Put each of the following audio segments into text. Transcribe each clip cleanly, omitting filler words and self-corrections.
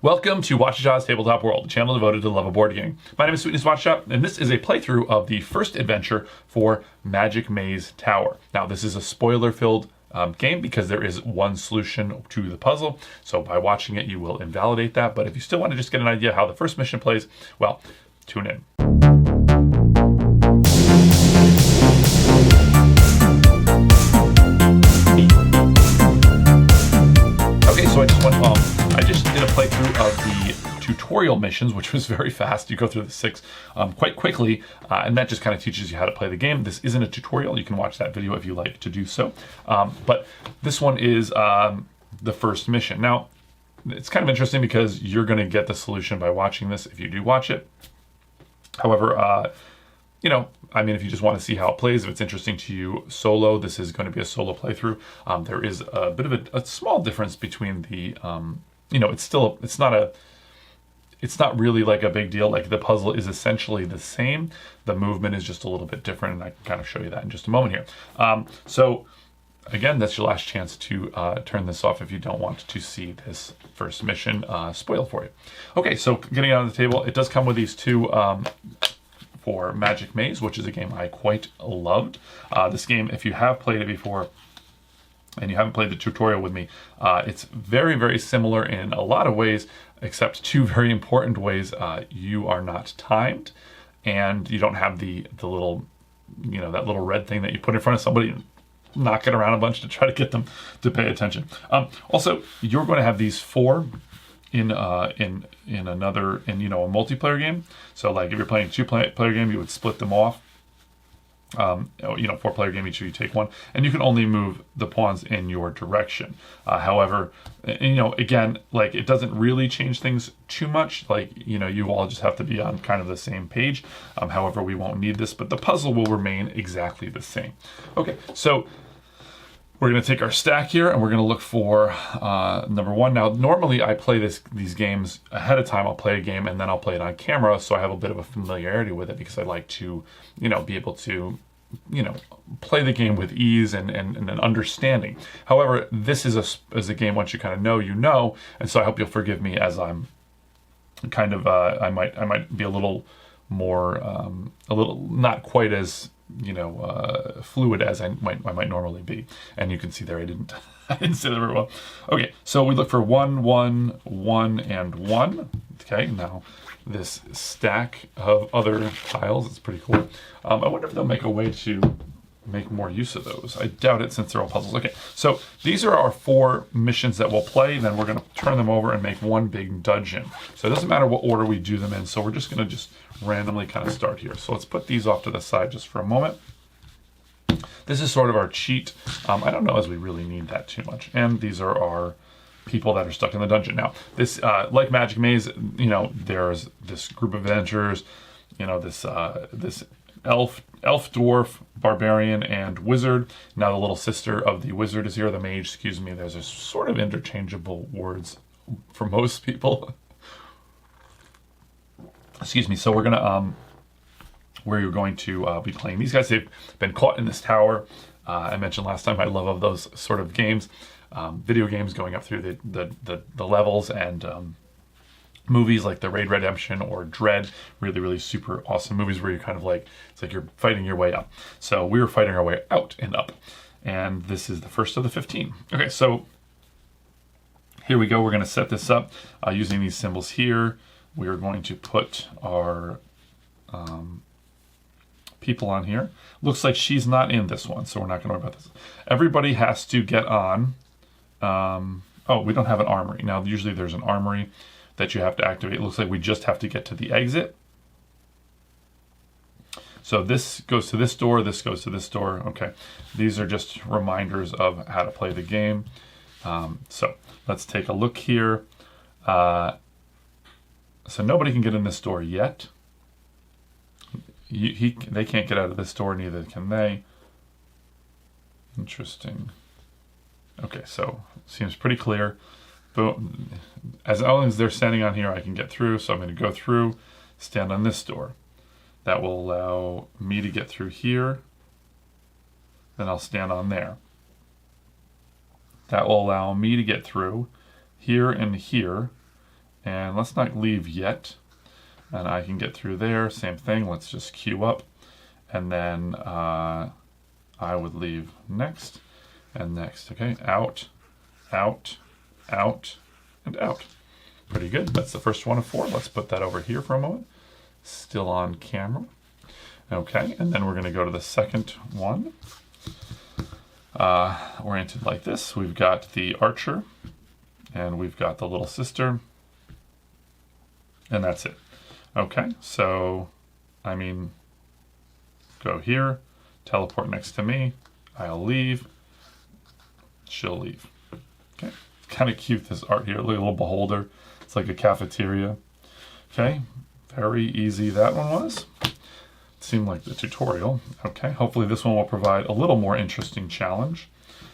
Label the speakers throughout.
Speaker 1: Welcome to Whachacha's Tabletop World, a channel devoted to the love of board gaming. My name is Sweetness Whachacha, and this is a playthrough of the first adventure for Magic Maze Tower. Now, this is a spoiler-filled game because there is one solution to the puzzle, so by watching it you will invalidate that, but if you still want to just get an idea how the first mission plays, well, tune in. Okay, so I just did a playthrough of the tutorial missions, which was very fast. You go through the 6 quite quickly, and that just kind of teaches you how to play the game. This isn't a tutorial. You can watch that video if you like to do so. But this one is the first mission. Now, it's kind of interesting because you're going to get the solution by watching this if you do watch it. However, you know, I mean, if you just want to see how it plays, if it's interesting to you solo, this is going to be a solo playthrough. There is a bit of a small difference between the, you know, it's not really like a big deal. Like the puzzle is essentially the same. The movement is just a little bit different, and I can kind of show you that in just a moment here. So again, that's your last chance to turn this off if you don't want to see this first mission spoiled for you. Okay, so getting out of the table, it does come with these two for Magic Maze, which is a game I quite loved. This game, if you have played it before and you haven't played the tutorial with me, it's very, very similar in a lot of ways, except two very important ways. You are not timed, and you don't have the little, you know, that little red thing that you put in front of somebody and knock it around a bunch to try to get them to pay attention. Also, you're going to have these 4 in another, you know, a multiplayer game. So like if you're playing a 2-player game, you would split them off. You know, 4-player game, each of you take one, and you can only move the pawns in your direction. However, you know, again, like it doesn't really change things too much. Like, you know, you all just have to be on kind of the same page. However, we won't need this, but the puzzle will remain exactly the same. Okay, so we're going to take our stack here and we're going to look for number 1. Now, normally I play these games ahead of time. I'll play a game and then I'll play it on camera, so I have a bit of a familiarity with it because I like to, you know, be able to, you know, play the game with ease and an understanding. However, this is a game once you kind of know, you know, and so I hope you'll forgive me as I'm kind of I might be a little more a little not quite as, you know, fluid as I might normally be. And you can see there I didn't say that very well. Okay, so we look for 1, 1, 1, and 1. Okay, now this stack of other tiles, it's pretty cool. I wonder if they'll make a way to make more use of those. I doubt it since they're all puzzles. Okay, so these are our 4 missions that we'll play. Then we're going to turn them over and make one big dungeon. So it doesn't matter what order we do them in. So we're just going to randomly kind of start here. So let's put these off to the side just for a moment. This is sort of our cheat. I don't know as we really need that too much. And these are our people that are stuck in the dungeon. Now, this, like Magic Maze, you know, there's this group of adventurers, you know, this elf, dwarf, barbarian, and wizard. Now the little sister of the wizard is here, the mage, excuse me. There's a sort of interchangeable words for most people. Excuse me. So we're gonna we're going to be playing these guys. They've been caught in this tower. I mentioned last time my love of those sort of games, video games, going up through the levels, and movies like The Raid Redemption or Dread, really super awesome movies where you're kind of like, it's like you're fighting your way up. So we were fighting our way out and up, and this is the first of the 15. Okay, so here we go. We're going to set this up using these symbols here. We are going to put our people on here. Looks like she's not in this one, so we're not going to worry about this. Everybody has to get on. Oh, we don't have an armory. Now, usually there's an armory that you have to activate. It looks like we just have to get to the exit. So this goes to this door, this goes to this door. Okay, these are just reminders of how to play the game. So let's take a look here. So nobody can get in this door yet. They can't get out of this door, neither can they. Interesting. Okay, so seems pretty clear. Boom. As long as they're standing on here, I can get through. So I'm going to go through, stand on this door. That will allow me to get through here. Then I'll stand on there. That will allow me to get through here and here. And let's not leave yet. And I can get through there. Same thing. Let's just queue up. And then I would leave next and next. Okay, out, out, out, and out. Pretty good. That's the first one of 4. Let's put that over here for a moment. Still on camera. Okay, and then we're going to go to the second one. Oriented like this. We've got the archer, and we've got the little sister, and that's it. Okay, so, I mean, go here, teleport next to me, I'll leave, she'll leave. Okay, it's kind of cute, this art here, little beholder. It's like a cafeteria. Okay, very easy that one was. It seemed like the tutorial. Okay, hopefully this one will provide a little more interesting challenge.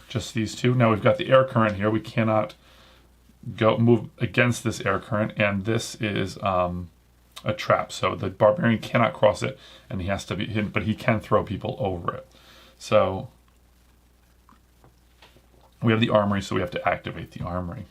Speaker 1: Just these two. Now we've got the air current here. We cannot move against this air current, and this is a trap, so the barbarian cannot cross it, and he has to be hidden, but he can throw people over it. So we have the armory, so we have to activate the armory.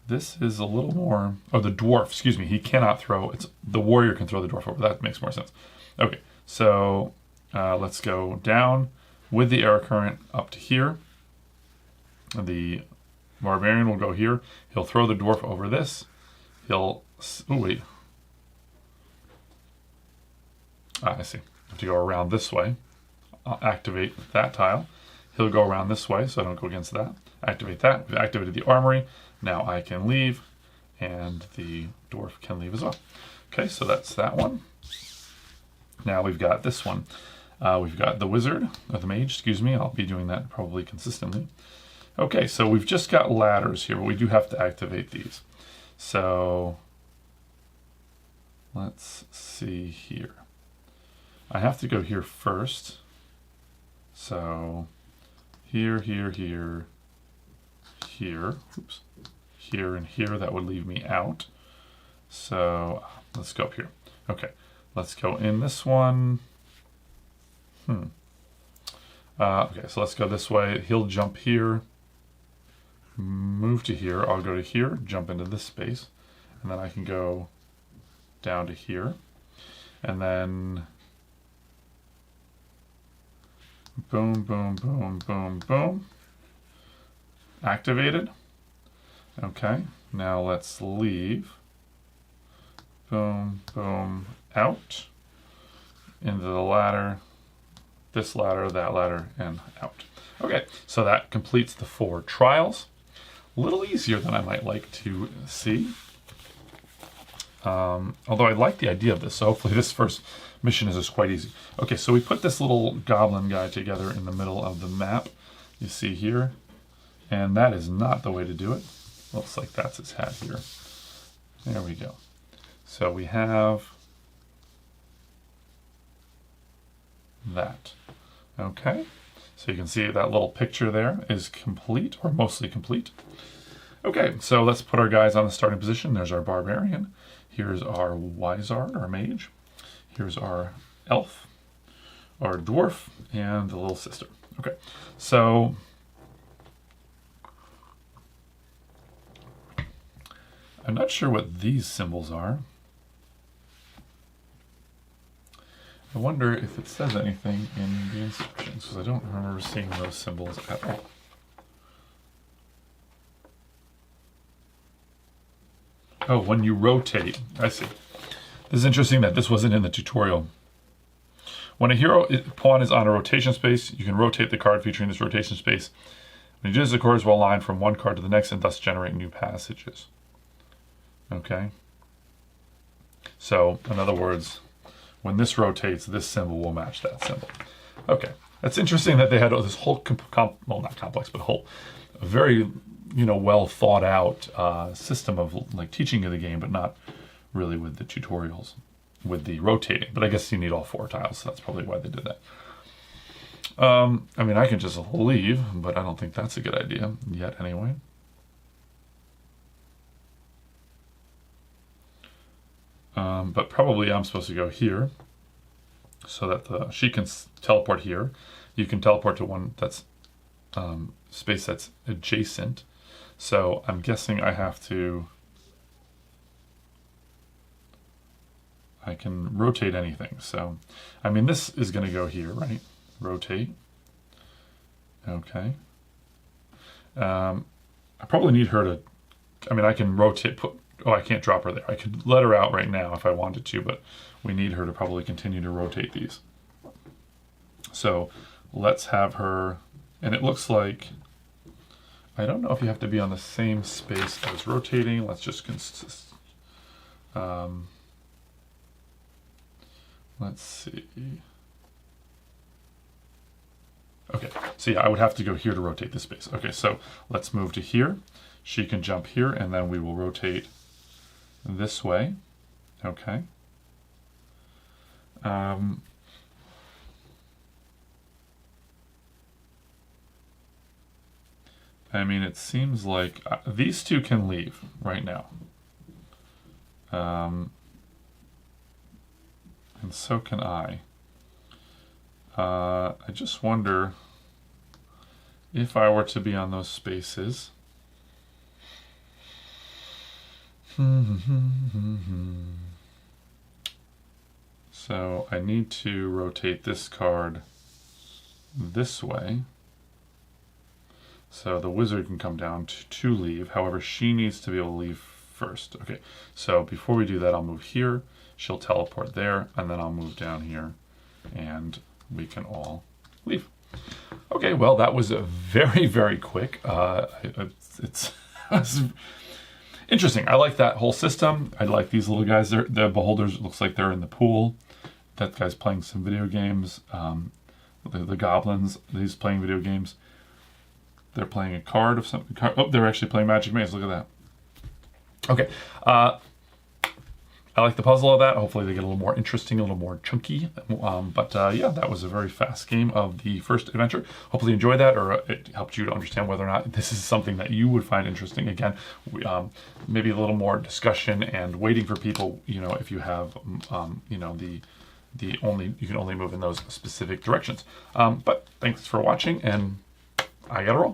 Speaker 1: This is a little more, oh, the dwarf, excuse me, he cannot throw, it's the warrior can throw the dwarf over. That makes more sense. Okay, so let's go down with the air current up to here. The barbarian will go here. He'll throw the dwarf over this. He'll, oh wait. I see. I have to go around this way. I'll activate that tile. He'll go around this way, so I don't go against that. Activate that. We've activated the armory. Now I can leave, and the dwarf can leave as well. Okay, so that's that one. Now we've got this one. We've got the wizard, or the mage, excuse me. I'll be doing that probably consistently. Okay, so we've just got ladders here, but we do have to activate these. So let's see here. I have to go here first. So here, here, here, here, oops, here and here, that would leave me out. So let's go up here. Okay, let's go in this one. Okay, so let's go this way. He'll jump here, move to here. I'll go to here, jump into this space, and then I can go down to here, and then boom, boom, boom, boom, boom. Activated. Okay, now let's leave. Boom, boom, out. Into the ladder. This ladder, that ladder, and out. Okay, so that completes the 4 trials. A little easier than I might like to see. Although I like the idea of this, so hopefully this first mission is just quite easy. Okay, so we put this little goblin guy together in the middle of the map. You see here. And that is not the way to do it. Looks like that's his hat here. There we go. So we have that. Okay, so you can see that little picture there is complete, or mostly complete. Okay, so let's put our guys on the starting position. There's our barbarian. Here's our wizard, our mage. Here's our elf, our dwarf, and the little sister. Okay, so I'm not sure what these symbols are. I wonder if it says anything in the instructions, because I don't remember seeing those symbols at all. Oh, when you rotate, I see. This is interesting that this wasn't in the tutorial. When a hero pawn is on a rotation space, you can rotate the card featuring this rotation space. When you do this, the cards will align from one card to the next and thus generate new passages. Okay. So, in other words, when this rotates, this symbol will match that symbol. Okay, that's interesting that they had this whole, well, not complex, but whole, very, well thought out system of like teaching of the game, but not really with the tutorials, with the rotating. But I guess you need all 4 tiles, so that's probably why they did that. I mean, I can just leave, but I don't think that's a good idea yet anyway. But probably I'm supposed to go here so that she can teleport here. You can teleport to one that's space that's adjacent. So I'm guessing I can rotate anything. So, I mean, this is going to go here, right? Rotate. Okay. I probably need her to, I mean, I can rotate, I can't drop her there. I could let her out right now if I wanted to, but we need her to probably continue to rotate these. So let's have her, and it looks like, I don't know if you have to be on the same space as rotating. Let's just let's see. Okay, so yeah, I would have to go here to rotate this space. Okay, so let's move to here. She can jump here, and then we will rotate this way. Okay. I mean, it seems like these two can leave right now. And so can I. I just wonder if I were to be on those spaces. So I need to rotate this card this way. So the wizard can come down to leave. However, she needs to be able to leave first. Okay, so before we do that, I'll move here. She'll teleport there, and then I'll move down here, and we can all leave. Okay, well, that was a very, very quick. It's interesting. I like that whole system. I like these little guys. The beholders, it looks like they're in the pool. That guy's playing some video games. The goblins, he's playing video games. They're playing a card of some. Oh, they're actually playing Magic Maze. Look at that. Okay. I like the puzzle of that. Hopefully they get a little more interesting, a little more chunky. Yeah, that was a very fast game of the first adventure. Hopefully you enjoyed that, or it helped you to understand whether or not this is something that you would find interesting. Again, maybe a little more discussion and waiting for people, if you have, you can only move in those specific directions. But thanks for watching, and I gotta roll.